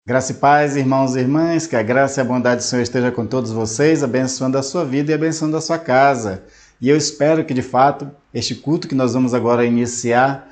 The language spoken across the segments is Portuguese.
Graça e paz, irmãos e irmãs, que a graça e a bondade do Senhor esteja com todos vocês, abençoando a sua vida e abençoando a sua casa. E eu espero que, de fato, este culto que nós vamos agora iniciar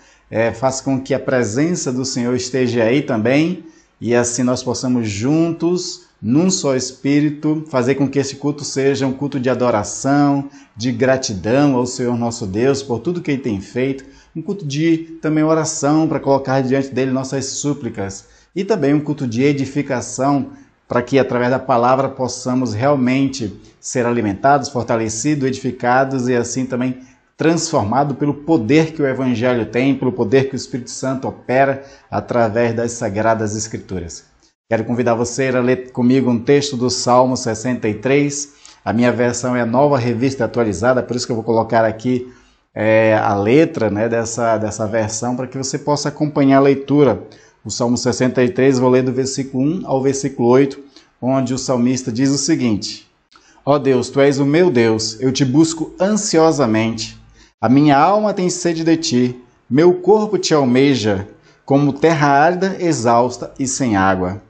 faça com que a presença do Senhor esteja aí também e assim nós possamos juntos, num só Espírito, fazer com que esse culto seja um culto de adoração, de gratidão ao Senhor nosso Deus por tudo que Ele tem feito, um culto de também oração para colocar diante dele nossas súplicas. E também um culto de edificação, para que através da palavra possamos realmente ser alimentados, fortalecidos, edificados e assim também transformados pelo poder que o Evangelho tem, pelo poder que o Espírito Santo opera através das Sagradas Escrituras. Quero convidar você a ler comigo um texto do Salmo 63. A minha versão é a Nova Revista Atualizada, por isso que eu vou colocar aqui a letra dessa versão, para que você possa acompanhar a leitura. O Salmo 63, vou ler do versículo 1 ao versículo 8, onde o salmista diz o seguinte: Ó Deus, Tu és o meu Deus, eu te busco ansiosamente. A minha alma tem sede de Ti, meu corpo Te almeja, como terra árida, exausta e sem água.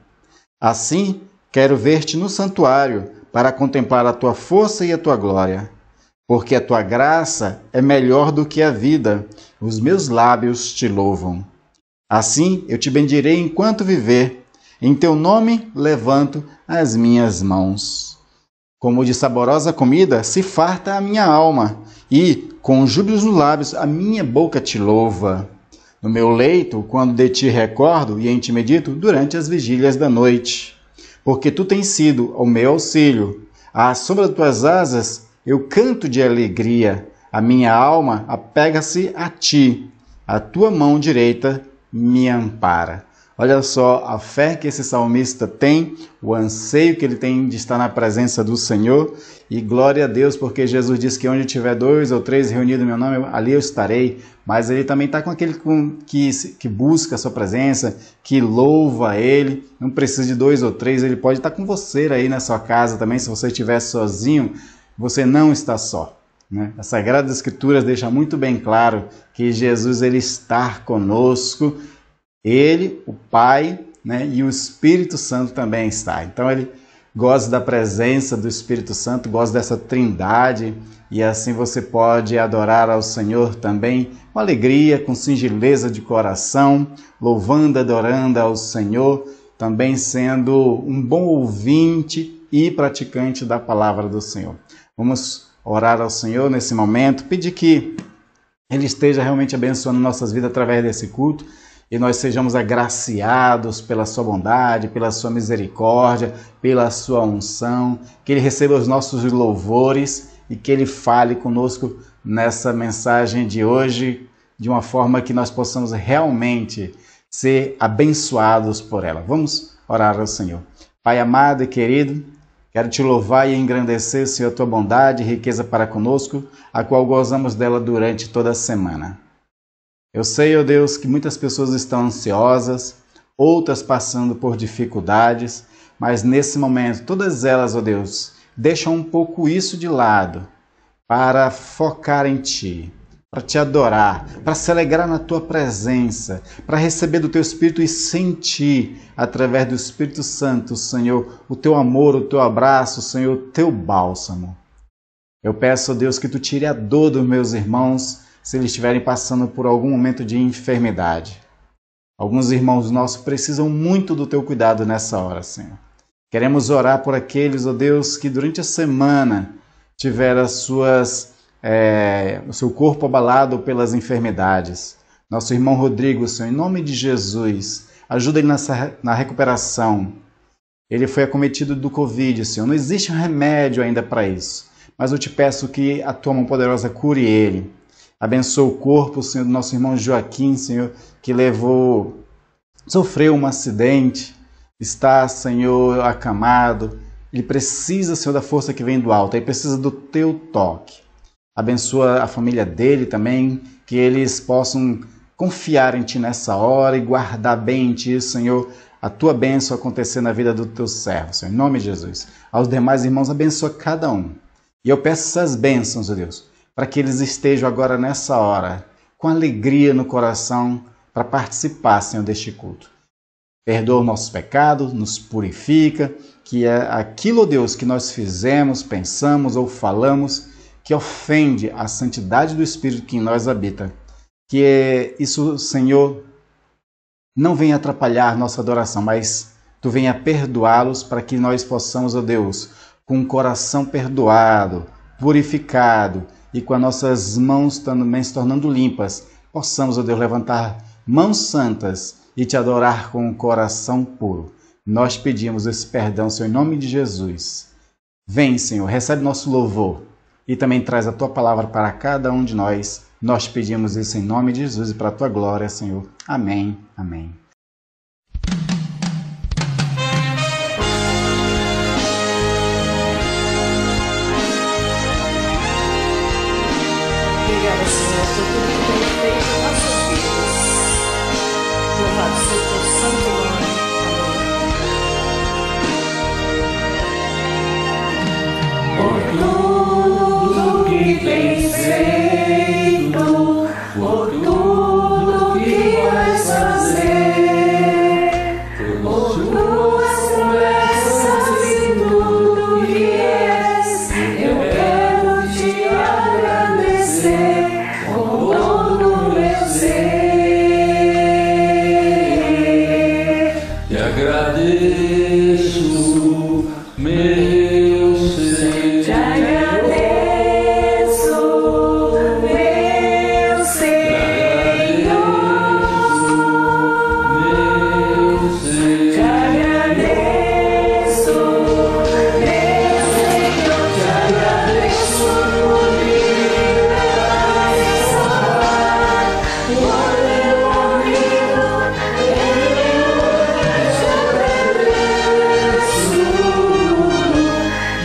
Assim, quero ver-Te no santuário, para contemplar a Tua força e a Tua glória. Porque a Tua graça é melhor do que a vida, os meus lábios Te louvam. Assim eu te bendirei enquanto viver, em teu nome levanto as minhas mãos. Como de saborosa comida se farta a minha alma, e, com júbilos nos lábios, a minha boca te louva. No meu leito, quando de ti recordo e em ti medito, durante as vigílias da noite. Porque tu tens sido o meu auxílio, à sombra de tuas asas eu canto de alegria, a minha alma apega-se a ti, a tua mão direita me ampara. Olha só a fé que esse salmista tem, o anseio que ele tem de estar na presença do Senhor, e glória a Deus, porque Jesus disse que onde tiver 2 ou 3 reunidos em meu nome, ali eu estarei. Mas ele também está com aquele que busca a sua presença, que louva a ele, não precisa de 2 ou 3, ele pode estar com você aí na sua casa também. Se você estiver sozinho, você não está só. As Sagradas Escrituras deixam muito bem claro que Jesus ele está conosco, ele, o Pai, e o Espírito Santo também está. Então ele goza da presença do Espírito Santo, goza dessa trindade, e assim você pode adorar ao Senhor também com alegria, com singeleza de coração, louvando, adorando ao Senhor, também sendo um bom ouvinte e praticante da palavra do Senhor. Vamos orar ao Senhor nesse momento, pedir que Ele esteja realmente abençoando nossas vidas através desse culto e nós sejamos agraciados pela sua bondade, pela sua misericórdia, pela sua unção, que Ele receba os nossos louvores e que Ele fale conosco nessa mensagem de hoje de uma forma que nós possamos realmente ser abençoados por ela. Vamos orar ao Senhor. Pai amado e querido, quero te louvar e engrandecer, Senhor, a tua bondade e riqueza para conosco, a qual gozamos dela durante toda a semana. Eu sei, ó Deus, que muitas pessoas estão ansiosas, outras passando por dificuldades, mas nesse momento, todas elas, ó Deus, deixam um pouco isso de lado para focar em Ti, para Te adorar, para se alegrar na Tua presença, para receber do Teu Espírito e sentir, através do Espírito Santo, Senhor, o Teu amor, o Teu abraço, Senhor, o Teu bálsamo. Eu peço, ó Deus, que Tu tire a dor dos meus irmãos, se eles estiverem passando por algum momento de enfermidade. Alguns irmãos nossos precisam muito do Teu cuidado nessa hora, Senhor. Queremos orar por aqueles, ó Deus, que durante a semana tiveram o seu corpo abalado pelas enfermidades. Nosso irmão Rodrigo, Senhor, em nome de Jesus, ajuda ele na recuperação. Ele foi acometido do Covid, Senhor. Não existe um remédio ainda para isso, mas eu te peço que a Tua mão poderosa cure ele. Abençoa o corpo, Senhor, do nosso irmão Joaquim, Senhor, que sofreu um acidente, está, Senhor, acamado. Ele precisa, Senhor, da força que vem do alto, ele precisa do Teu toque. Abençoa a família dele também, que eles possam confiar em Ti nessa hora e guardar bem em Ti, Senhor, a Tua bênção acontecer na vida do Teu servo, Senhor, em nome de Jesus. Aos demais irmãos, abençoa cada um. E eu peço essas bênçãos, ó Deus, para que eles estejam agora nessa hora, com alegria no coração, para participar, Senhor, deste culto. Perdoa os nossos pecados, nos purifica, que é aquilo, ó Deus, que nós fizemos, pensamos ou falamos, que ofende a santidade do Espírito que em nós habita. Que isso, Senhor, não venha atrapalhar nossa adoração, mas Tu venha perdoá-los para que nós possamos, ó Deus, com o coração perdoado, purificado, e com as nossas mãos também se tornando limpas, possamos, ó Deus, levantar mãos santas e Te adorar com um coração puro. Nós pedimos esse perdão, Senhor, em nome de Jesus. Vem, Senhor, recebe nosso louvor e também traz a Tua palavra para cada um de nós. Nós pedimos isso em nome de Jesus e para a Tua glória, Senhor. Amém. Amém. Obrigada, Senhor, por tudo que tem feito em nossas vidas. Louvado seja o Teu santo nome. Amém. Por tudo que tens feito, por tudo que vais fazer, por Tuas promessas e tudo que és, eu quero Te agradecer com todo o meu ser. Te agradeço, meu Senhor. Te agradeço, meu Senhor. Te agradeço, meu Senhor. Te agradeço por me levar e salvar. Por ter morrido em meu lugar. Te agradeço,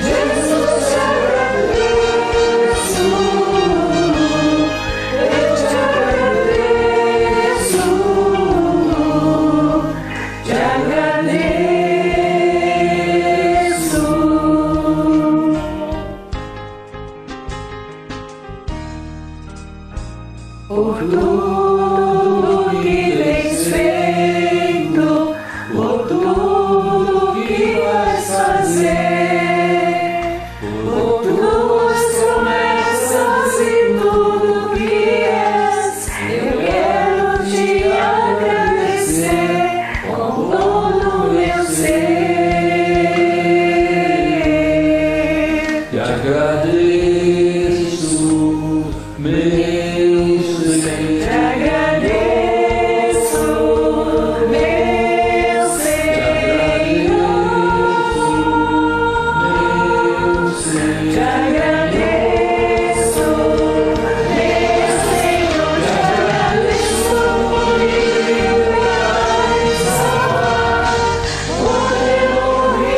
Jesus, te agradeço. Eu te agradeço, te agradeço. Por tudo que tens feito, por tudo que vais fazer, por Tuas promessas e tudo que és, eu quero Te agradecer com todo o meu ser. Te agradeço, meu Senhor. Te agradeço, meu Senhor. Te agradeço, meu Senhor. Te agradeço por me livrar e salvar, por ter morrido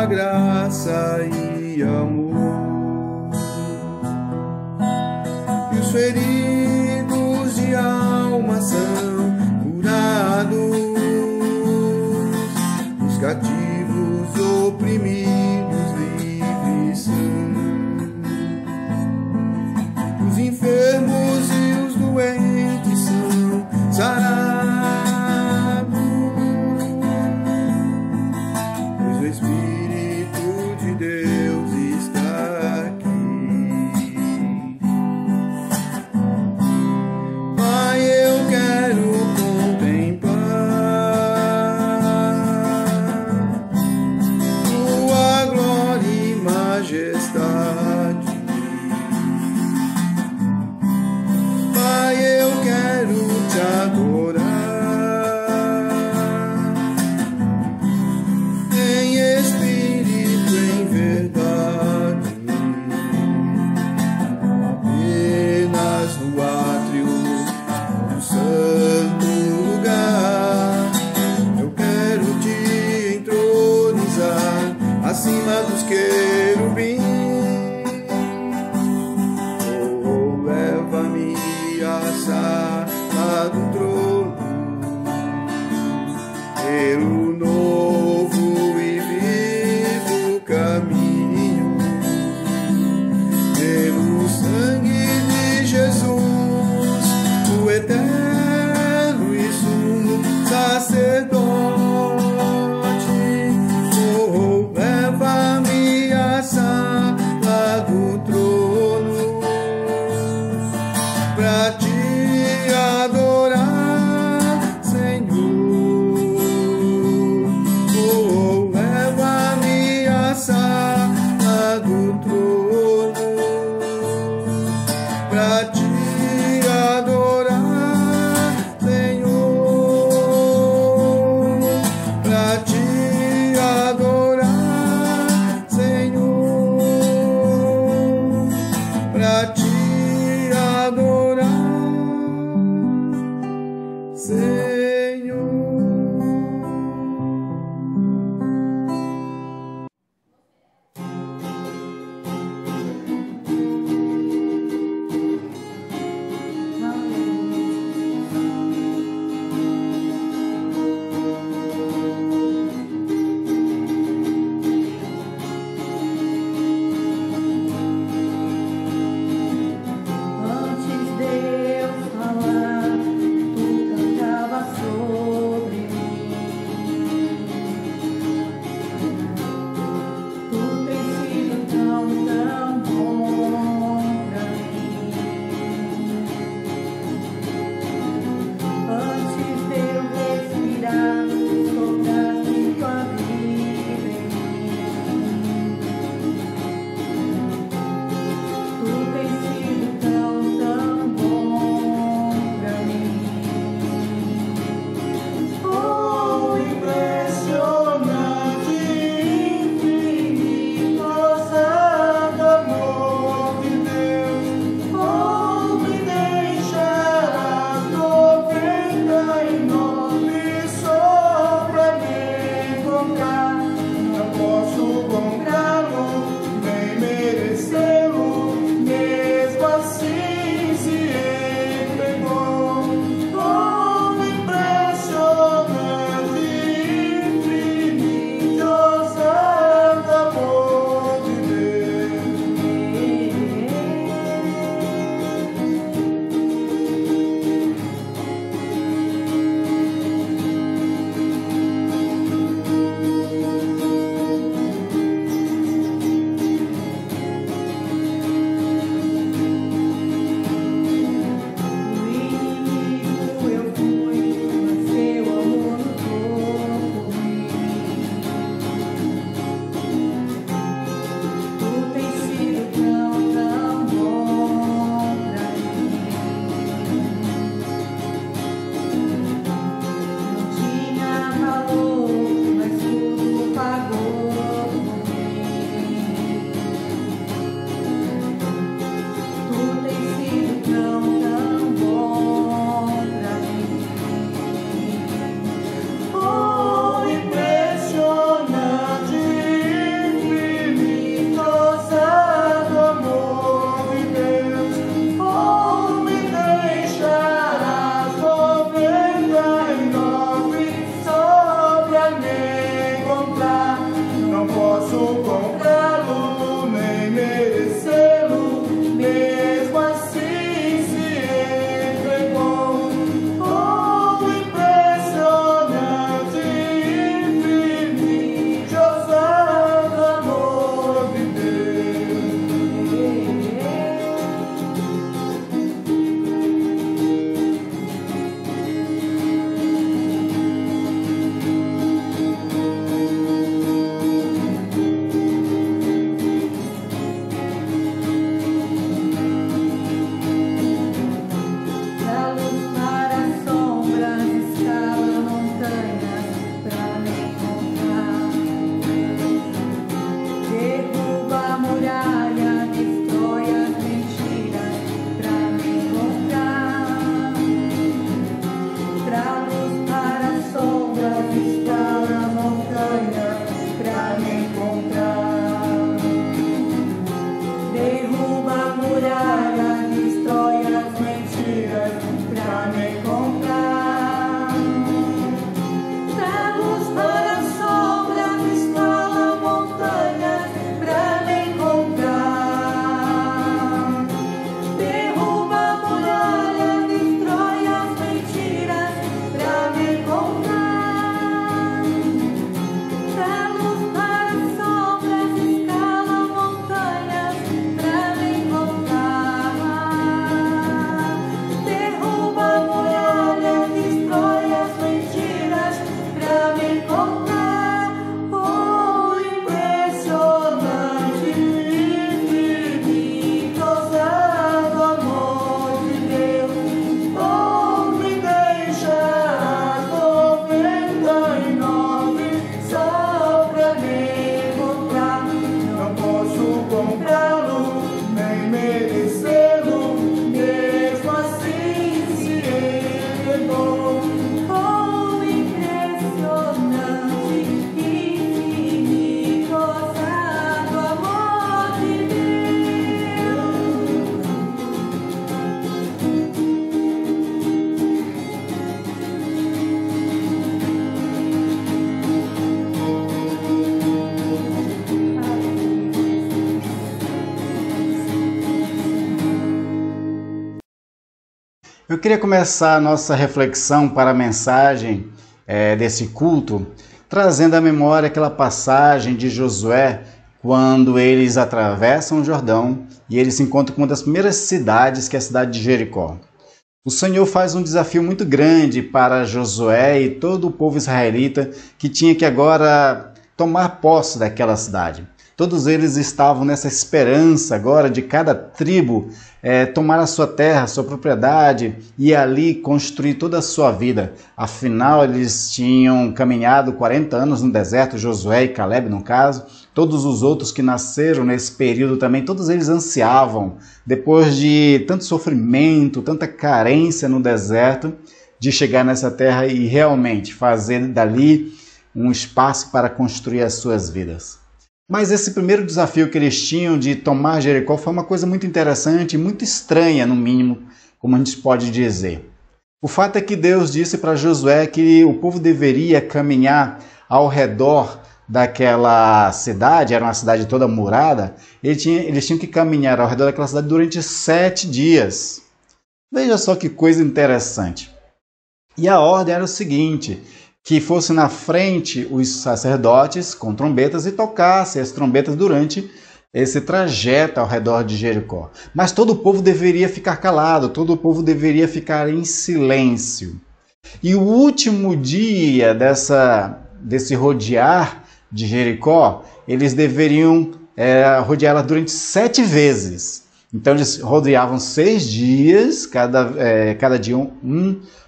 graça e amor. E os feridos de alma são curados, os cativos oprimidos livres são, os enfermos e os doentes são sarados, pois o Espírito de Deus está aqui. Pai, eu quero contemplar tua glória e majestade. Pai, eu quero te adorar em espírito, em verdade, apenas no átrio do santo lugar. Eu quero te entronizar acima dos querubins. Oh, leva-me à sala do trono, pelo novo e vivo caminho, pelo sangue de Jesus, o eterno e sumo sacerdote. Oh, leva-me à sala do trono pra te adorar, Senhor. Oh, leva-me à sala do trono pra te adorar, Senhor. Pra te adorar, Senhor. Pra te adorar, Senhor. Antes de eu falar, tu cantava Eu queria começar a nossa reflexão para a mensagem desse culto, trazendo à memória aquela passagem de Josué, quando eles atravessam o Jordão e eles se encontram com uma das primeiras cidades, que é a cidade de Jericó. O Senhor faz um desafio muito grande para Josué e todo o povo israelita que tinha que agora tomar posse daquela cidade. Todos eles estavam nessa esperança agora de cada tribo tomar a sua terra, a sua propriedade e ali construir toda a sua vida. Afinal, eles tinham caminhado 40 anos no deserto, Josué e Caleb no caso. Todos os outros que nasceram nesse período também, todos eles ansiavam, depois de tanto sofrimento, tanta carência no deserto, de chegar nessa terra e realmente fazer dali um espaço para construir as suas vidas. Mas esse primeiro desafio que eles tinham de tomar Jericó foi uma coisa muito interessante, muito estranha, no mínimo, como a gente pode dizer. O fato é que Deus disse para Josué que o povo deveria caminhar ao redor daquela cidade, era uma cidade toda murada, eles tinham que caminhar ao redor daquela cidade durante 7 dias. Veja só que coisa interessante. E a ordem era o seguinte: que fosse na frente os sacerdotes com trombetas e tocassem as trombetas durante esse trajeto ao redor de Jericó. Mas todo o povo deveria ficar calado, todo o povo deveria ficar em silêncio. E o último dia desse rodear de Jericó, eles deveriam rodeá-la durante 7 vezes. Então eles rodeavam 6 dias, cada dia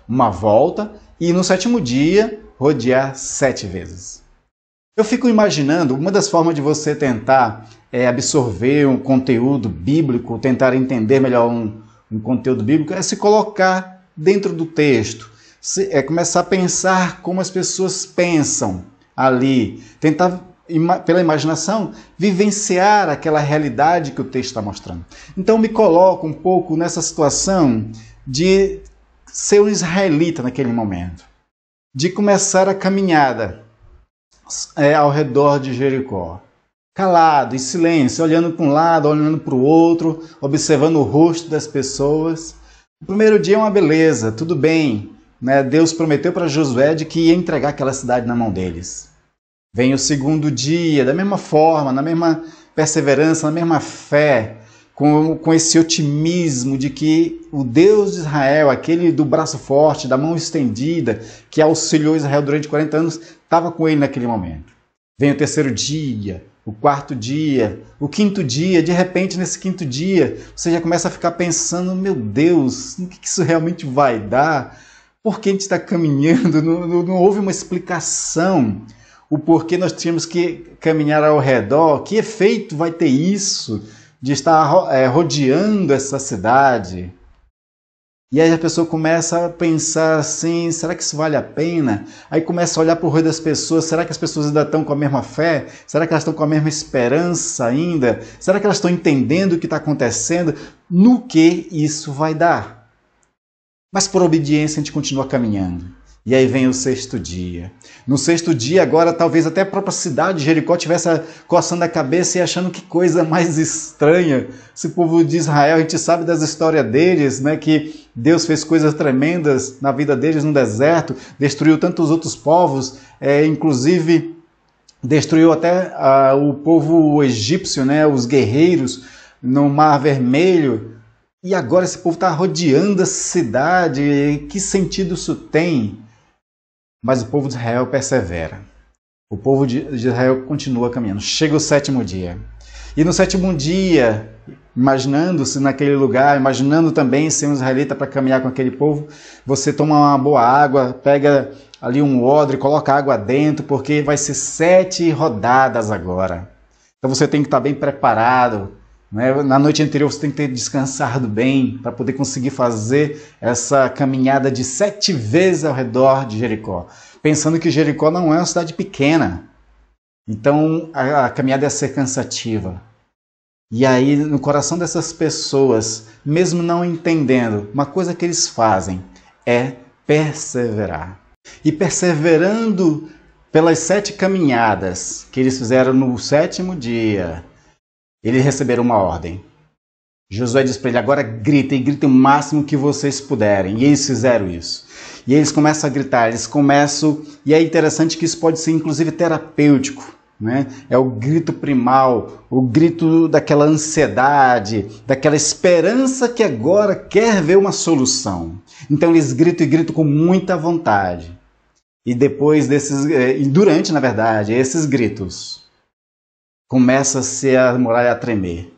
uma volta, e no 7º dia rodear 7 vezes. Eu fico imaginando, uma das formas de você tentar absorver um conteúdo bíblico, tentar entender melhor um conteúdo bíblico, é se colocar dentro do texto, começar a pensar como as pessoas pensam ali, tentar, pela imaginação, vivenciar aquela realidade que o texto está mostrando. Então me coloco um pouco nessa situação de ser um israelita naquele momento, de começar a caminhada ao redor de Jericó, calado, em silêncio, olhando para um lado, olhando para o outro, observando o rosto das pessoas. O primeiro dia é uma beleza, tudo bem, né? Deus prometeu para Josué de que ia entregar aquela cidade na mão deles. Vem o 2º dia, da mesma forma, na mesma perseverança, na mesma fé, com esse otimismo de que o Deus de Israel, aquele do braço forte, da mão estendida, que auxiliou Israel durante 40 anos, estava com ele naquele momento. Vem o 3º dia, o 4º dia, o 5º dia, de repente nesse 5º dia, você já começa a ficar pensando, meu Deus, o que isso realmente vai dar? Por que a gente está caminhando? Não houve uma explicação. O porquê nós tínhamos que caminhar ao redor, que efeito vai ter isso de estar rodeando essa cidade? E aí a pessoa começa a pensar assim, será que isso vale a pena? Aí começa a olhar para o rosto das pessoas, será que as pessoas ainda estão com a mesma fé? Será que elas estão com a mesma esperança ainda? Será que elas estão entendendo o que está acontecendo? No que isso vai dar? Mas por obediência a gente continua caminhando. E aí vem o 6º dia. No 6º dia, agora, talvez até a própria cidade de Jericó estivesse coçando a cabeça e achando que coisa mais estranha. Esse povo de Israel, a gente sabe das histórias deles, né, que Deus fez coisas tremendas na vida deles no deserto, destruiu tantos outros povos, inclusive destruiu até o povo egípcio, né, os guerreiros, no Mar Vermelho. E agora esse povo está rodeando a cidade. Que sentido isso tem? Mas o povo de Israel persevera. O povo de Israel continua caminhando. Chega o 7º dia. E no 7º dia, imaginando-se naquele lugar, imaginando também ser um israelita para caminhar com aquele povo, você toma uma boa água, pega ali um odre, coloca água dentro, porque vai ser 7 rodadas agora. Então você tem que estar bem preparado. Na noite anterior você tem que ter descansado bem para poder conseguir fazer essa caminhada de 7 vezes ao redor de Jericó. Pensando que Jericó não é uma cidade pequena. Então a caminhada ia ser cansativa. E aí no coração dessas pessoas, mesmo não entendendo, uma coisa que eles fazem é perseverar. E perseverando pelas 7 caminhadas que eles fizeram no 7º dia, eles receberam uma ordem. Josué diz para ele, agora grita, e grita o máximo que vocês puderem. E eles fizeram isso. E eles começam a gritar, e é interessante que isso pode ser inclusive terapêutico, né? É o grito primal, o grito daquela ansiedade, daquela esperança que agora quer ver uma solução. Então eles gritam e gritam com muita vontade. E depois durante, na verdade, esses gritos, começa-se a muralha a tremer.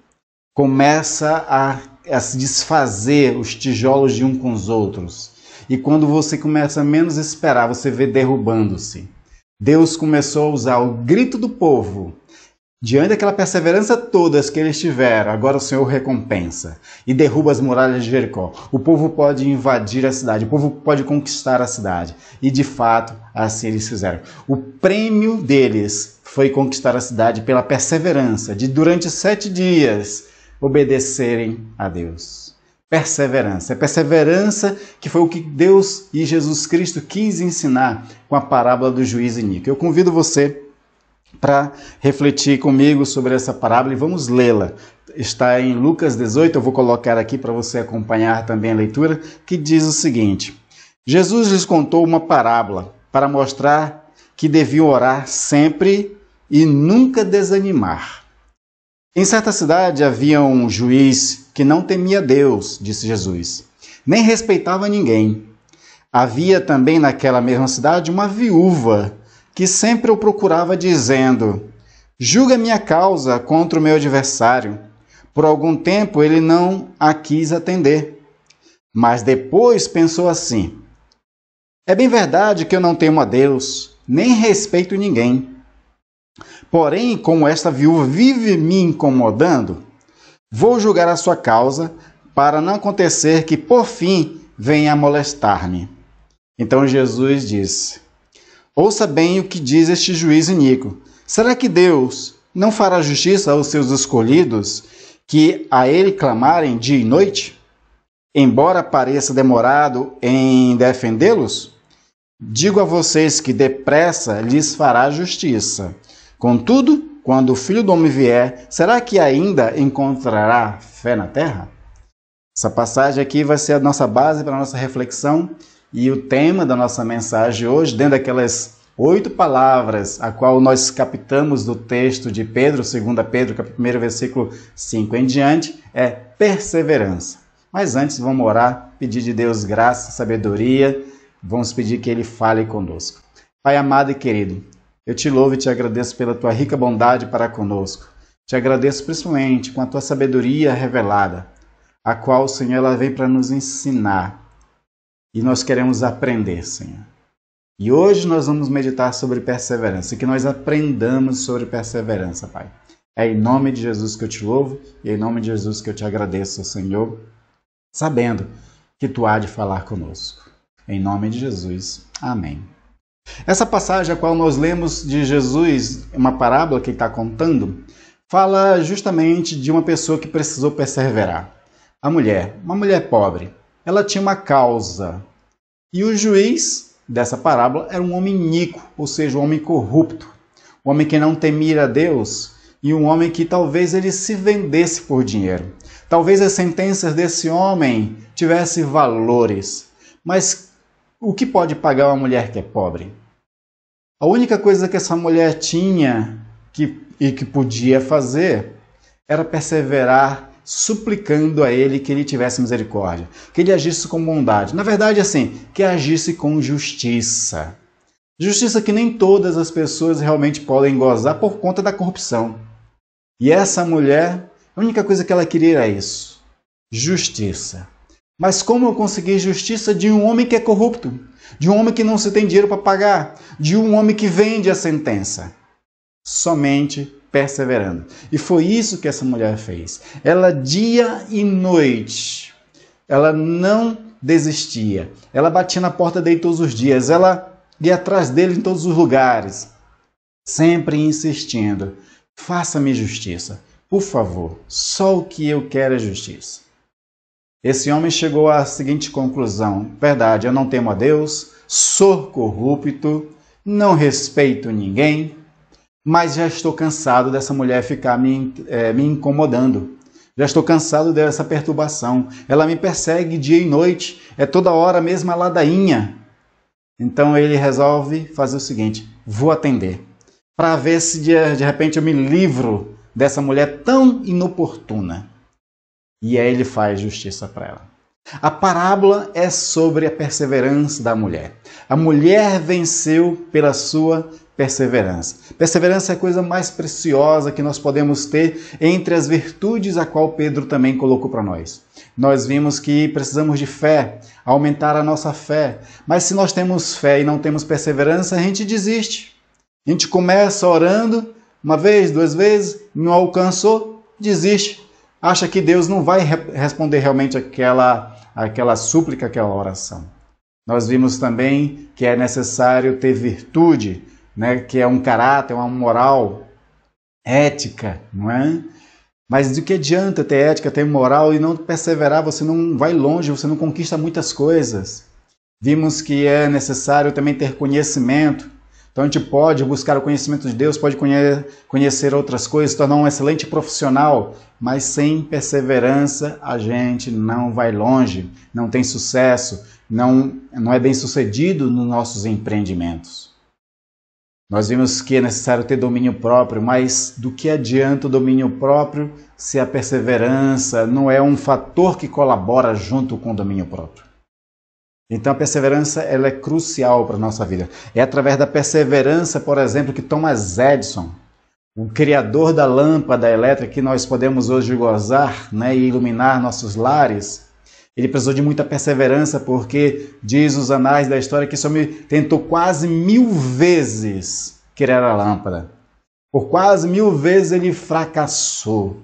Começa a se desfazer os tijolos de um com os outros. E quando você começa a menos esperar, você vê derrubando-se. Deus começou a usar o grito do povo. Diante daquela perseverança todas que eles tiveram, agora o Senhor recompensa e derruba as muralhas de Jericó. O povo pode invadir a cidade, o povo pode conquistar a cidade. E de fato, assim eles fizeram. O prêmio deles foi conquistar a cidade pela perseverança, de durante 7 dias obedecerem a Deus. Perseverança. É perseverança que foi o que Deus e Jesus Cristo quis ensinar com a parábola do juiz iníquo. Eu convido você para refletir comigo sobre essa parábola e vamos lê-la. Está em Lucas 18, eu vou colocar aqui para você acompanhar também a leitura, que diz o seguinte: Jesus lhes contou uma parábola para mostrar que deviam orar sempre e nunca desanimar. Em certa cidade havia um juiz que não temia Deus, disse Jesus, nem respeitava ninguém. Havia também naquela mesma cidade uma viúva que sempre o procurava dizendo: julga minha causa contra o meu adversário. Por algum tempo ele não a quis atender. Mas depois pensou assim: é bem verdade que eu não temo a Deus, nem respeito ninguém. Porém, como esta viúva vive me incomodando, vou julgar a sua causa para não acontecer que por fim venha a molestar-me. Então Jesus disse: ouça bem o que diz este juiz iníquo. Será que Deus não fará justiça aos seus escolhidos, que a ele clamarem dia e noite? Embora pareça demorado em defendê-los, digo a vocês que depressa lhes fará justiça. Contudo, quando o Filho do Homem vier, será que ainda encontrará fé na terra? Essa passagem aqui vai ser a nossa base para a nossa reflexão e o tema da nossa mensagem hoje, dentro daquelas 8 palavras, a qual nós captamos do texto de Pedro, 2 Pedro, capítulo 1, versículo 5 em diante, é perseverança. Mas antes vamos orar, pedir de Deus graça, sabedoria, vamos pedir que Ele fale conosco. Pai amado e querido, eu te louvo e te agradeço pela tua rica bondade para conosco. Te agradeço principalmente com a tua sabedoria revelada, a qual, Senhor, ela vem para nos ensinar. E nós queremos aprender, Senhor. E hoje nós vamos meditar sobre perseverança, que nós aprendamos sobre perseverança, Pai. É em nome de Jesus que eu te louvo e é em nome de Jesus que eu te agradeço, Senhor, sabendo que tu há de falar conosco. Em nome de Jesus. Amém. Essa passagem a qual nós lemos de Jesus, uma parábola que ele está contando, fala justamente de uma pessoa que precisou perseverar. A mulher, uma mulher pobre, ela tinha uma causa. E o juiz dessa parábola era um homem iníquo, ou seja, um homem corrupto, um homem que não temia a Deus e um homem que talvez ele se vendesse por dinheiro. Talvez as sentenças desse homem tivessem valores, mas o que pode pagar uma mulher que é pobre? A única coisa que essa mulher tinha e que podia fazer era perseverar, suplicando a ele que ele tivesse misericórdia, que ele agisse com bondade. Na verdade, assim, que agisse com justiça. Justiça que nem todas as pessoas realmente podem gozar por conta da corrupção. E essa mulher, a única coisa que ela queria era isso: justiça. Mas como eu consegui justiça de um homem que é corrupto? De um homem que não se tem dinheiro para pagar? De um homem que vende a sentença? Somente perseverando. E foi isso que essa mulher fez. Ela, dia e noite, ela não desistia. Ela batia na porta dele todos os dias. Ela ia atrás dele em todos os lugares. Sempre insistindo: faça-me justiça. Por favor, só o que eu quero é justiça. Esse homem chegou à seguinte conclusão: verdade, eu não temo a Deus, sou corrupto, não respeito ninguém, mas já estou cansado dessa mulher ficar me incomodando. Já estou cansado dessa perturbação. Ela me persegue dia e noite. É toda hora a mesma ladainha. Então ele resolve fazer o seguinte: vou atender, para ver se de repente eu me livro dessa mulher tão inoportuna. E aí ele faz justiça para ela. A parábola é sobre a perseverança da mulher. A mulher venceu pela sua perseverança. Perseverança é a coisa mais preciosa que nós podemos ter entre as virtudes a qual Pedro também colocou para nós. Nós vimos que precisamos de fé, aumentar a nossa fé. Mas se nós temos fé e não temos perseverança, a gente desiste. A gente começa orando, uma vez, duas vezes, não alcançou, desiste. Acha que Deus não vai responder realmente aquela súplica, aquela oração. Nós vimos também que é necessário ter virtude, né? Que é um caráter, uma moral, ética, não é? Mas do que adianta ter ética, ter moral e não perseverar? Você não vai longe, você não conquista muitas coisas. Vimos que é necessário também ter conhecimento. Então a gente pode buscar o conhecimento de Deus, pode conhecer outras coisas, tornar um excelente profissional, mas sem perseverança a gente não vai longe, não tem sucesso, não é bem sucedido nos nossos empreendimentos. Nós vimos que é necessário ter domínio próprio, mas do que adianta o domínio próprio se a perseverança não é um fator que colabora junto com o domínio próprio? Então a perseverança ela é crucial para a nossa vida. É através da perseverança, por exemplo, que Thomas Edison, o criador da lâmpada elétrica que nós podemos hoje gozar, né, e iluminar nossos lares, ele precisou de muita perseverança porque diz os anais da história que esse homem tentou quase 1000 vezes criar a lâmpada. Por quase 1000 vezes ele fracassou.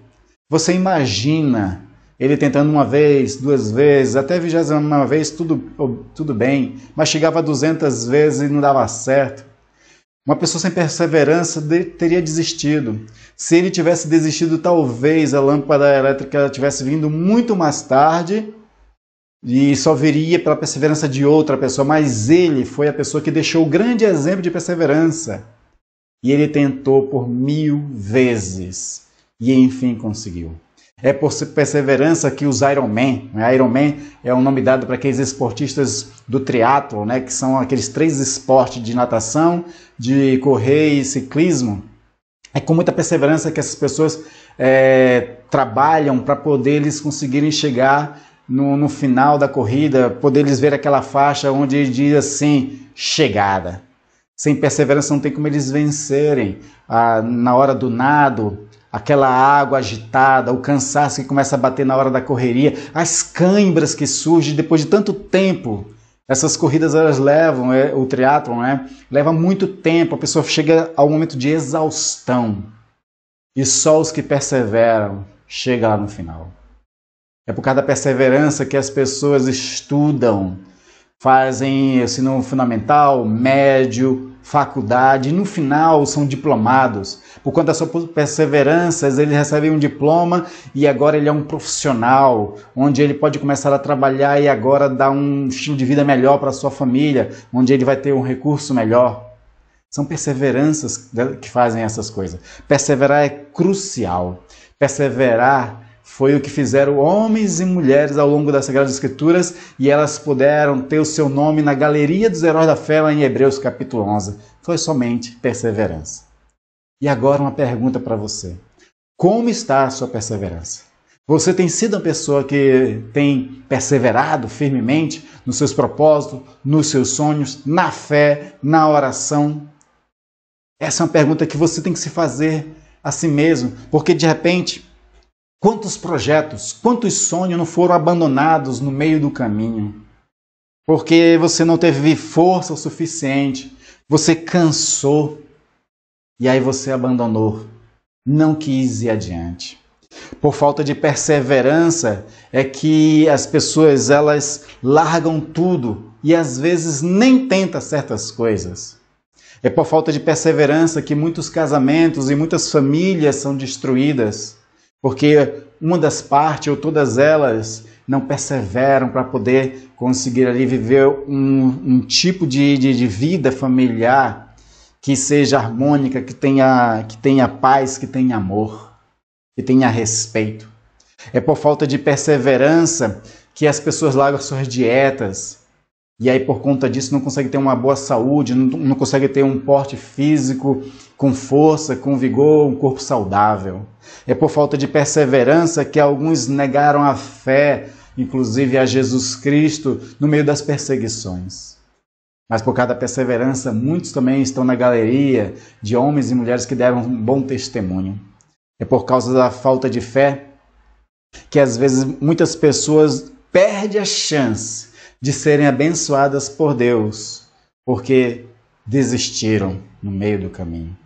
Você imagina ele tentando uma vez, duas vezes, até a 20ª vez, tudo bem, mas chegava a 200 vezes e não dava certo. Uma pessoa sem perseverança teria desistido. Se ele tivesse desistido, talvez a lâmpada elétrica tivesse vindo muito mais tarde e só viria pela perseverança de outra pessoa, mas ele foi a pessoa que deixou o grande exemplo de perseverança. E ele tentou por 1000 vezes e enfim conseguiu. É por perseverança que os Ironman, Ironman é um nome dado para aqueles esportistas do triatlo, né, que são aqueles 3 esportes de natação, de correr e ciclismo. É com muita perseverança que essas pessoas trabalham para poder eles conseguirem chegar no final da corrida, poder eles ver aquela faixa onde diz assim, chegada. Sem perseverança não tem como eles vencerem. Na hora do nado, aquela água agitada, o cansaço que começa a bater na hora da correria, as cãibras que surgem depois de tanto tempo. Essas corridas elas levam, o triatlon, né? Leva muito tempo, a pessoa chega ao momento de exaustão. E só os que perseveram chegam lá no final. É por causa da perseverança que as pessoas estudam, fazem ensino fundamental, médio, faculdade, e no final são diplomados. Por conta da sua perseverança, ele recebe um diploma e agora ele é um profissional, onde ele pode começar a trabalhar e agora dar um estilo de vida melhor para a sua família, onde ele vai ter um recurso melhor. São perseveranças que fazem essas coisas. Perseverar é crucial. Perseverar foi o que fizeram homens e mulheres ao longo das Sagradas Escrituras e elas puderam ter o seu nome na galeria dos heróis da fé lá em Hebreus capítulo 11. Foi somente perseverança. E agora uma pergunta para você. Como está a sua perseverança? Você tem sido uma pessoa que tem perseverado firmemente nos seus propósitos, nos seus sonhos, na fé, na oração? Essa é uma pergunta que você tem que se fazer a si mesmo, porque de repente quantos projetos, quantos sonhos não foram abandonados no meio do caminho? Porque você não teve força o suficiente, você cansou e aí você abandonou, não quis ir adiante. Por falta de perseverança é que as pessoas elas largam tudo e às vezes nem tentam certas coisas. É por falta de perseverança que muitos casamentos e muitas famílias são destruídas. Porque uma das partes, ou todas elas, não perseveram para poder conseguir ali viver um tipo de vida familiar que seja harmônica, que tenha paz, que tenha amor, que tenha respeito. É por falta de perseverança que as pessoas largam suas dietas. E aí, por conta disso, não conseguem ter uma boa saúde, não conseguem ter um porte físico com força, com vigor, um corpo saudável. É por falta de perseverança que alguns negaram a fé, inclusive a Jesus Cristo, no meio das perseguições. Mas por causa da perseverança, muitos também estão na galeria de homens e mulheres que deram um bom testemunho. É por causa da falta de fé que às vezes muitas pessoas perdem a chance de serem abençoadas por Deus, porque desistiram no meio do caminho.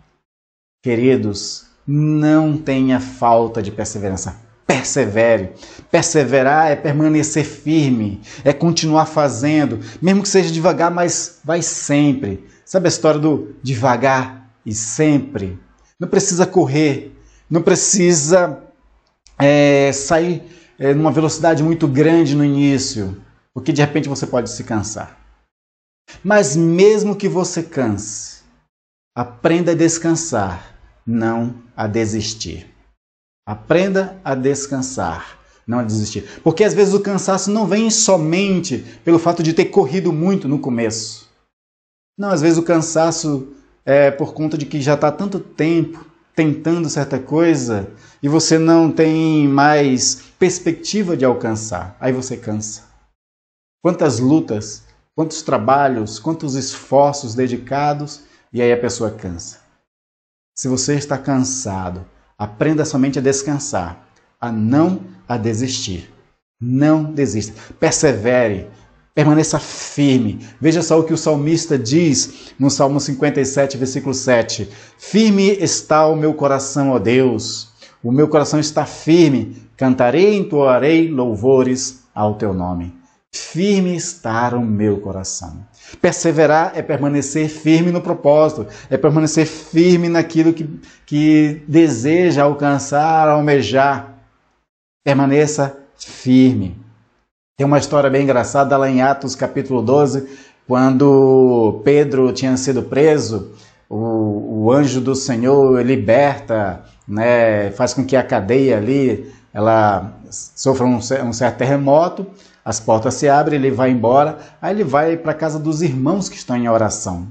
Queridos, não tenha falta de perseverança. Persevere. Perseverar é permanecer firme, é continuar fazendo, mesmo que seja devagar, mas vai sempre. Sabe a história do devagar e sempre? Não precisa correr, não precisa sair numa velocidade muito grande no início, porque de repente você pode se cansar. Mas mesmo que você canse, aprenda a descansar, não a desistir. Aprenda a descansar, não a desistir. Porque às vezes o cansaço não vem somente pelo fato de ter corrido muito no começo. Não, às vezes o cansaço é por conta de que já está há tanto tempo tentando certa coisa e você não tem mais perspectiva de alcançar. Aí você cansa. Quantas lutas, quantos trabalhos, quantos esforços dedicados e aí a pessoa cansa. Se você está cansado, aprenda somente a descansar, a não a desistir. Não desista. Persevere. Permaneça firme. Veja só o que o salmista diz no Salmo 57, versículo 7. Firme está o meu coração, ó Deus. O meu coração está firme. Cantarei e entoarei louvores ao teu nome. Firme está o meu coração. Perseverar é permanecer firme no propósito, é permanecer firme naquilo que deseja alcançar, almejar. Permaneça firme. Tem uma história bem engraçada lá em Atos capítulo 12, quando Pedro tinha sido preso, o anjo do Senhor liberta, né, faz com que a cadeia ali ela sofra um certo terremoto. As portas se abrem, ele vai embora, aí ele vai para a casa dos irmãos que estão em oração.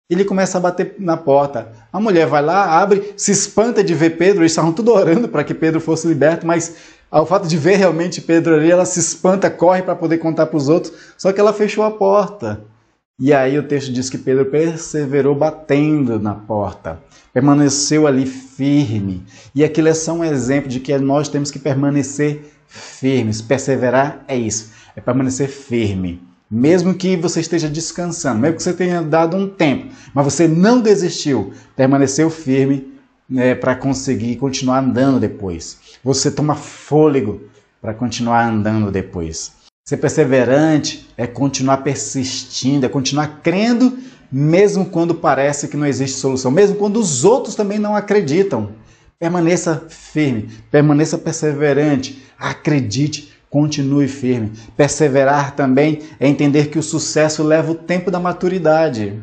Ele começa a bater na porta. A mulher vai lá, abre, se espanta de ver Pedro, eles estavam tudo orando para que Pedro fosse liberto, mas ao fato de ver realmente Pedro ali, ela se espanta, corre para poder contar para os outros, só que ela fechou a porta. E aí o texto diz que Pedro perseverou batendo na porta, permaneceu ali firme. E aquilo é só um exemplo de que nós temos que permanecer firmes. Perseverar é isso, é permanecer firme. Mesmo que você esteja descansando, mesmo que você tenha dado um tempo, mas você não desistiu, permaneceu firme para conseguir continuar andando depois. Você toma fôlego para continuar andando depois. Ser perseverante é continuar persistindo, é continuar crendo, mesmo quando parece que não existe solução, mesmo quando os outros também não acreditam. Permaneça firme, permaneça perseverante, acredite, continue firme. Perseverar também é entender que o sucesso leva o tempo da maturidade.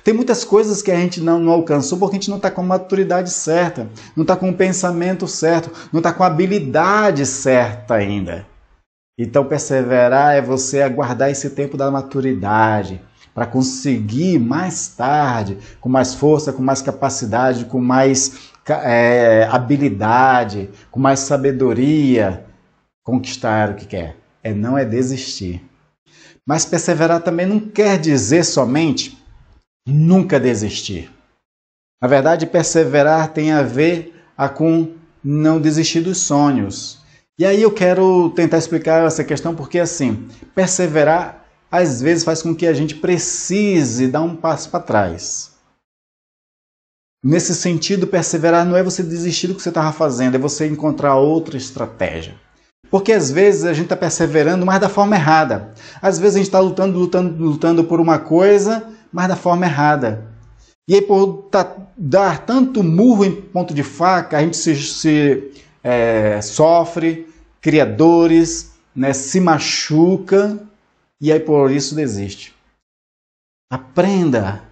Tem muitas coisas que a gente não alcançou porque a gente não está com a maturidade certa, não está com o pensamento certo, não está com a habilidade certa ainda. Então perseverar é você aguardar esse tempo da maturidade para conseguir mais tarde, com mais força, com mais capacidade, com mais habilidade, com mais sabedoria, conquistar o que quer. Não é desistir. Mas perseverar também não quer dizer somente nunca desistir. Na verdade, perseverar tem a ver com não desistir dos sonhos. E aí eu quero tentar explicar essa questão porque, assim, perseverar às vezes faz com que a gente precise dar um passo para trás. Nesse sentido, perseverar não é você desistir do que você estava fazendo, é você encontrar outra estratégia. Porque às vezes a gente está perseverando, mas da forma errada. Às vezes a gente está lutando por uma coisa, mas da forma errada. E aí por dar tanto murro em ponto de faca, a gente sofre, cria dores, né, se machuca e aí por isso desiste. Aprenda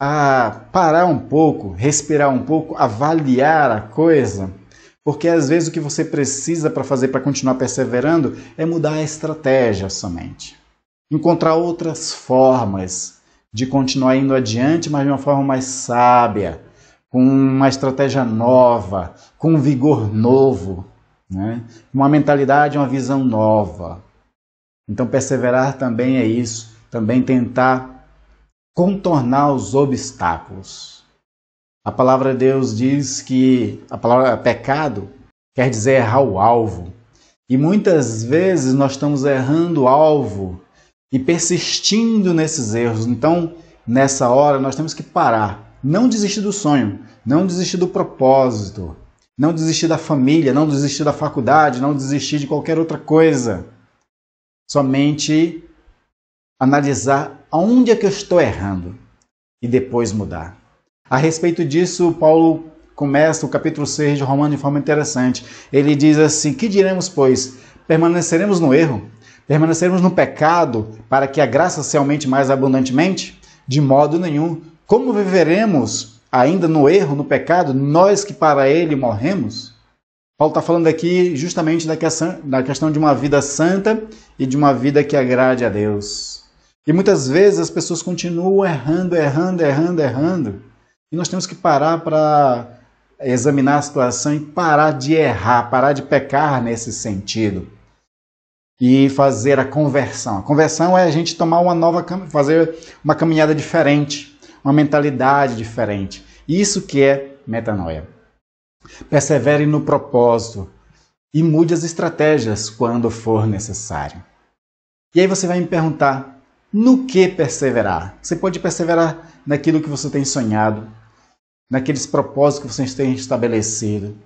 a parar um pouco, respirar um pouco, avaliar a coisa, Porque às vezes o que você precisa para fazer para continuar perseverando é mudar a estratégia somente. Encontrar outras formas de continuar indo adiante, mas de uma forma mais sábia, com uma estratégia nova, com um vigor novo, né? Uma mentalidade, uma visão nova. Então perseverar também é isso, também tentar contornar os obstáculos. A palavra de Deus diz que a palavra pecado quer dizer errar o alvo. E muitas vezes nós estamos errando o alvo e persistindo nesses erros. Então, nessa hora, nós temos que parar. Não desistir do sonho, não desistir do propósito, não desistir da família, não desistir da faculdade, não desistir de qualquer outra coisa. Somente analisar aonde é que eu estou errando e depois mudar. A respeito disso, Paulo começa o capítulo 6 de Romanos de forma interessante. Ele diz assim: que diremos, pois? Permaneceremos no erro? Permaneceremos no pecado para que a graça se aumente mais abundantemente? De modo nenhum. Como viveremos ainda no erro, no pecado, nós que para ele morremos? Paulo está falando aqui justamente da questão de uma vida santa e de uma vida que agrade a Deus. E muitas vezes as pessoas continuam errando. E nós temos que parar para examinar a situação e parar de errar, parar de pecar nesse sentido. E fazer a conversão. A conversão é a gente tomar fazer uma caminhada diferente, uma mentalidade diferente. Isso que é metanoia. Persevere no propósito e mude as estratégias quando for necessário. E aí você vai me perguntar, no que perseverar? Você pode perseverar naquilo que você tem sonhado, naqueles propósitos que você tem estabelecido.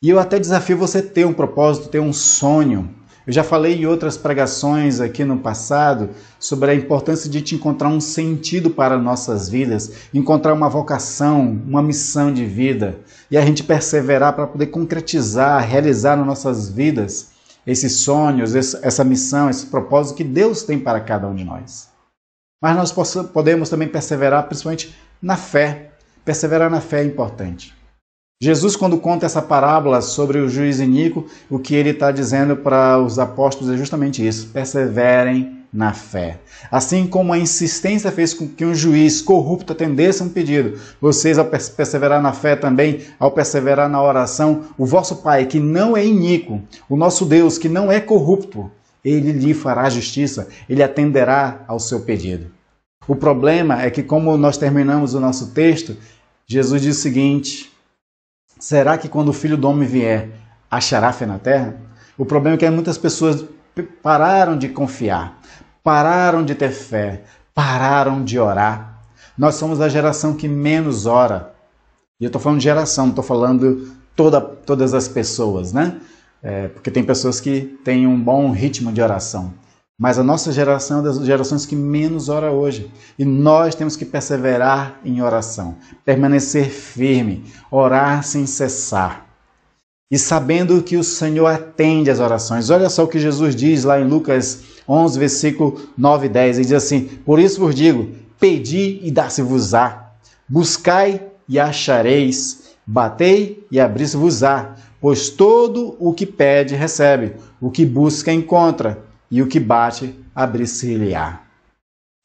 E eu até desafio você ter um propósito, ter um sonho. Eu já falei em outras pregações aqui no passado sobre a importância de te encontrar um sentido para nossas vidas, encontrar uma vocação, uma missão de vida, e a gente perseverar para poder concretizar, realizar nas nossas vidas esses sonhos, essa missão, esse propósito que Deus tem para cada um de nós. Mas nós podemos também perseverar principalmente na fé. Perseverar na fé é importante. Jesus, quando conta essa parábola sobre o juiz iníquo, o que ele está dizendo para os apóstolos é justamente isso: perseverem na fé. Assim como a insistência fez com que um juiz corrupto atendesse a um pedido, vocês, ao perseverar na fé também, ao perseverar na oração, o vosso Pai, que não é iníquo, o nosso Deus, que não é corrupto, ele lhe fará justiça, ele atenderá ao seu pedido. O problema é que, como nós terminamos o nosso texto, Jesus diz o seguinte: será que quando o Filho do Homem vier, achará fé na terra? O problema é que muitas pessoas pararam de confiar, pararam de ter fé, pararam de orar. Nós somos a geração que menos ora. E eu estou falando de geração, não estou falando todas as pessoas, né? Porque tem pessoas que têm um bom ritmo de oração. Mas a nossa geração é das gerações que menos ora hoje. E nós temos que perseverar em oração, permanecer firme, orar sem cessar. E sabendo que o Senhor atende às orações. Olha só o que Jesus diz lá em Lucas 11, versículo 9 e 10. Ele diz assim: por isso vos digo, pedi e dar-se-vos-á, buscai e achareis, batei e abrir-se-vos-á, pois todo o que pede recebe, o que busca encontra, e o que bate, abrir-se-lhe-á.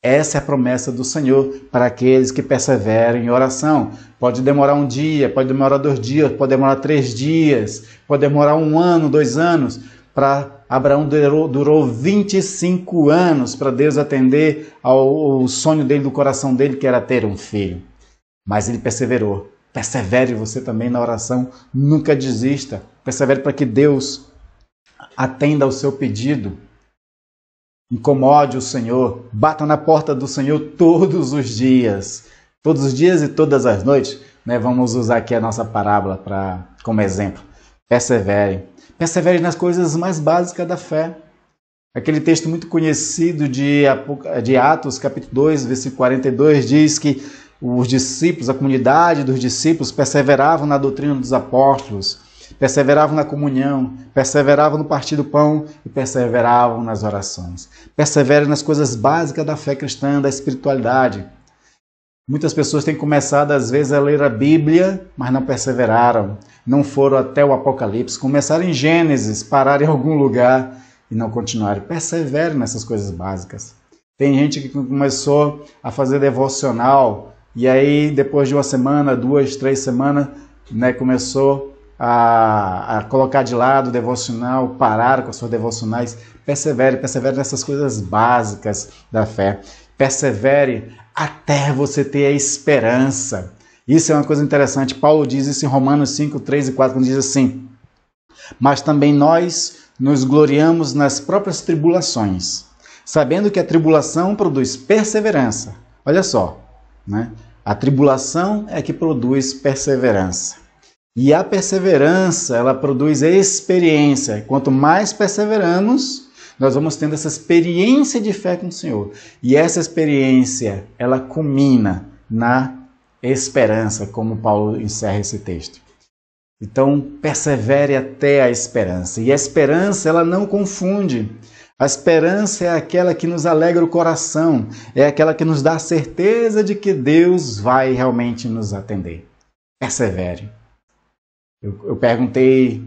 Essa é a promessa do Senhor para aqueles que perseveram em oração. Pode demorar um dia, pode demorar 2 dias, pode demorar 3 dias, pode demorar 1 ano, 2 anos. Para Abraão durou 25 anos para Deus atender ao sonho dele, do coração dele, que era ter um filho. Mas ele perseverou. Persevere você também na oração, nunca desista. Persevere para que Deus atenda ao seu pedido. Incomode o Senhor, bata na porta do Senhor todos os dias e todas as noites, né? Vamos usar aqui a nossa parábola como exemplo. Persevere nas coisas mais básicas da fé. Aquele texto muito conhecido de Atos, capítulo 2, versículo 42, diz que os discípulos, a comunidade dos discípulos, perseveravam na doutrina dos apóstolos, perseveravam na comunhão, perseveravam no partir do pão e perseveravam nas orações. Persevere nas coisas básicas da fé cristã, da espiritualidade. Muitas pessoas têm começado, às vezes, a ler a Bíblia, mas não perseveraram. Não foram até o Apocalipse. Começaram em Gênesis, pararam em algum lugar e não continuaram. Persevere nessas coisas básicas. Tem gente que começou a fazer devocional e aí, depois de uma semana, 2, 3 semanas, né, começou a colocar de lado o devocional, parar com as suas devocionais. Persevere nessas coisas básicas da fé. Persevere até você ter a esperança. Isso é uma coisa interessante. Paulo diz isso em Romanos 5, 3 e 4, quando diz assim: mas também nós nos gloriamos nas próprias tribulações, sabendo que a tribulação produz perseverança. Olha só, né? A tribulação é que produz perseverança. E a perseverança, ela produz experiência. Quanto mais perseveramos, nós vamos tendo essa experiência de fé com o Senhor. E essa experiência, ela culmina na esperança, como Paulo encerra esse texto. Então, persevere até a esperança. E a esperança, ela não confunde. A esperança é aquela que nos alegra o coração, é aquela que nos dá a certeza de que Deus vai realmente nos atender. Persevere. Eu perguntei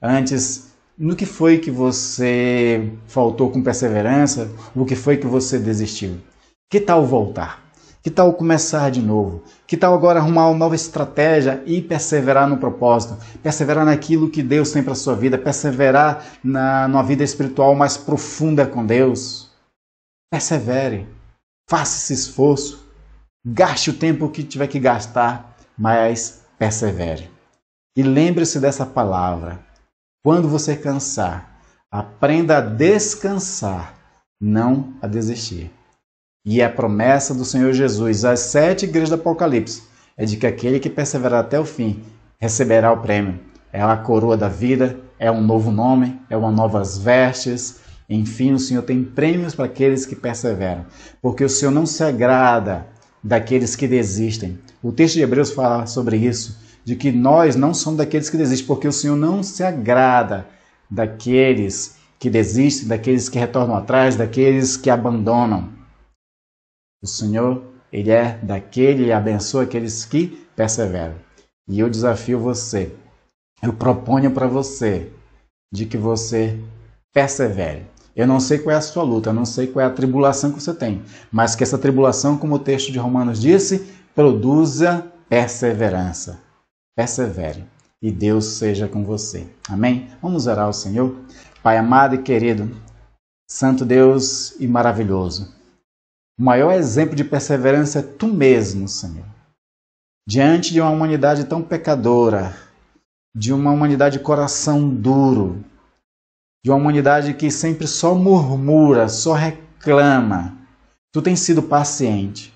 antes, no que foi que você faltou com perseverança? O que foi que você desistiu? Que tal voltar? Que tal começar de novo? Que tal agora arrumar uma nova estratégia e perseverar no propósito? Perseverar naquilo que Deus tem para a sua vida? Perseverar numa vida espiritual mais profunda com Deus? Persevere. Faça esse esforço. Gaste o tempo que tiver que gastar, mas persevere. E lembre-se dessa palavra. Quando você cansar, aprenda a descansar, não a desistir. E a promessa do Senhor Jesus às 7 igrejas do Apocalipse é de que aquele que perseverar até o fim receberá o prêmio. É a coroa da vida, é um novo nome, é uma novas vestes. Enfim, o Senhor tem prêmios para aqueles que perseveram. Porque o Senhor não se agrada daqueles que desistem. O texto de Hebreus fala sobre isso, de que nós não somos daqueles que desistem, porque o Senhor não se agrada daqueles que desistem, daqueles que retornam atrás, daqueles que abandonam. O Senhor, Ele é daquele e abençoa aqueles que perseveram. E eu desafio você, eu proponho para você, de que você persevere. Eu não sei qual é a sua luta, eu não sei qual é a tribulação que você tem, mas que essa tribulação, como o texto de Romanos disse, produza perseverança. Persevere e Deus seja com você. Amém? Vamos orar ao Senhor. Pai amado e querido, Santo Deus e maravilhoso, o maior exemplo de perseverança é Tu mesmo, Senhor. Diante de uma humanidade tão pecadora, de uma humanidade de coração duro, de uma humanidade que sempre só murmura, só reclama, Tu tens sido paciente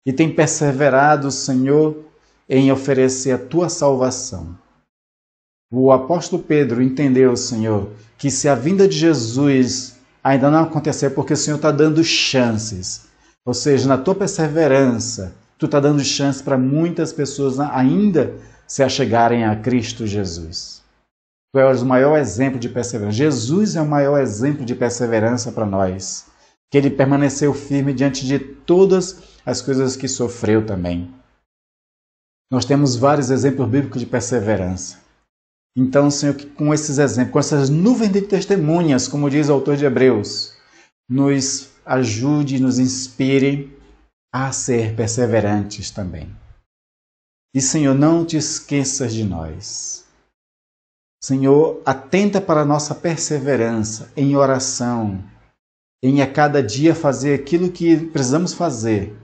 e tem perseverado, Senhor, em oferecer a Tua salvação. O apóstolo Pedro entendeu, Senhor, que se a vinda de Jesus ainda não acontecer, porque o Senhor está dando chances. Ou seja, na Tua perseverança, Tu está dando chance para muitas pessoas ainda se achegarem a Cristo Jesus. Tu és o maior exemplo de perseverança. Jesus é o maior exemplo de perseverança para nós. Que Ele permaneceu firme diante de todas as coisas que sofreu também. Nós temos vários exemplos bíblicos de perseverança. Então, Senhor, que com esses exemplos, com essas nuvens de testemunhas, como diz o autor de Hebreus, nos ajude, nos inspire a ser perseverantes também. E, Senhor, não te esqueças de nós. Senhor, atenta para a nossa perseverança em oração, em a cada dia fazer aquilo que precisamos fazer.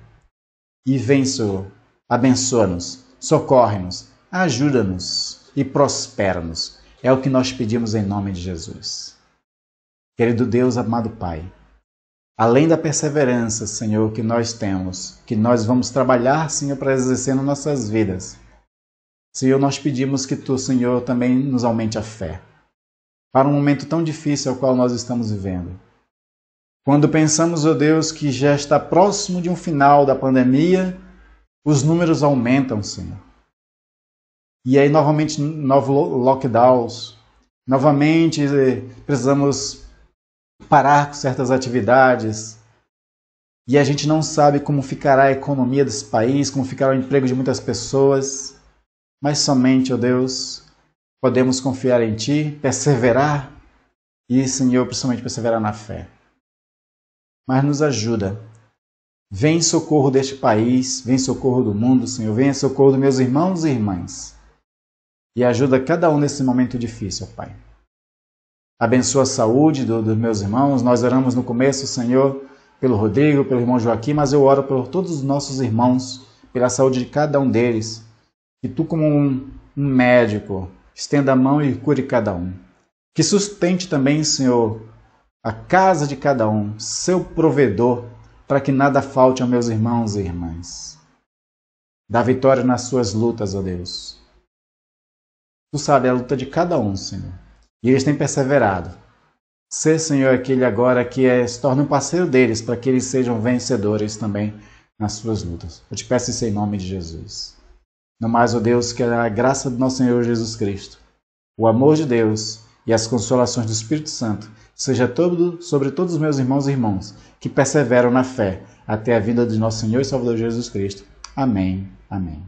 E vem, Senhor, abençoa-nos, socorre-nos, ajuda-nos e prospera-nos. É o que nós pedimos em nome de Jesus. Querido Deus, amado Pai, além da perseverança, Senhor, que nós temos, que nós vamos trabalhar, Senhor, para exercer nas nossas vidas, Senhor, nós pedimos que Tu, Senhor, também nos aumente a fé para um momento tão difícil ao qual nós estamos vivendo. Quando pensamos, ó Deus, que já está próximo de um final da pandemia, os números aumentam, Senhor. E aí, novamente, novos lockdowns. Novamente, precisamos parar com certas atividades. e a gente não sabe como ficará a economia desse país, como ficará o emprego de muitas pessoas, mas somente, ó Deus, podemos confiar em Ti, perseverar e, Senhor, principalmente perseverar na fé. Mas nos ajuda. Vem em socorro deste país, vem em socorro do mundo, Senhor, vem em socorro dos meus irmãos e irmãs. E ajuda cada um nesse momento difícil, ó Pai. Abençoa a saúde dos meus irmãos. Nós oramos no começo, Senhor, pelo Rodrigo, pelo irmão Joaquim, mas eu oro por todos os nossos irmãos, pela saúde de cada um deles. Que Tu, como um médico, estenda a mão e cure cada um. Que sustente também, Senhor, a casa de cada um, seu provedor, para que nada falte aos meus irmãos e irmãs. Dá vitória nas suas lutas, ó Deus. Tu sabe a luta de cada um, Senhor. E eles têm perseverado. Ser, Senhor, aquele agora que se torne um parceiro deles, para que eles sejam vencedores também nas suas lutas. Eu te peço isso em nome de Jesus. No mais, ó Deus, que a graça do nosso Senhor Jesus Cristo, o amor de Deus e as consolações do Espírito Santo seja sobre todos os meus irmãos e irmãs que perseveram na fé até a vinda de nosso Senhor e Salvador Jesus Cristo. Amém. Amém.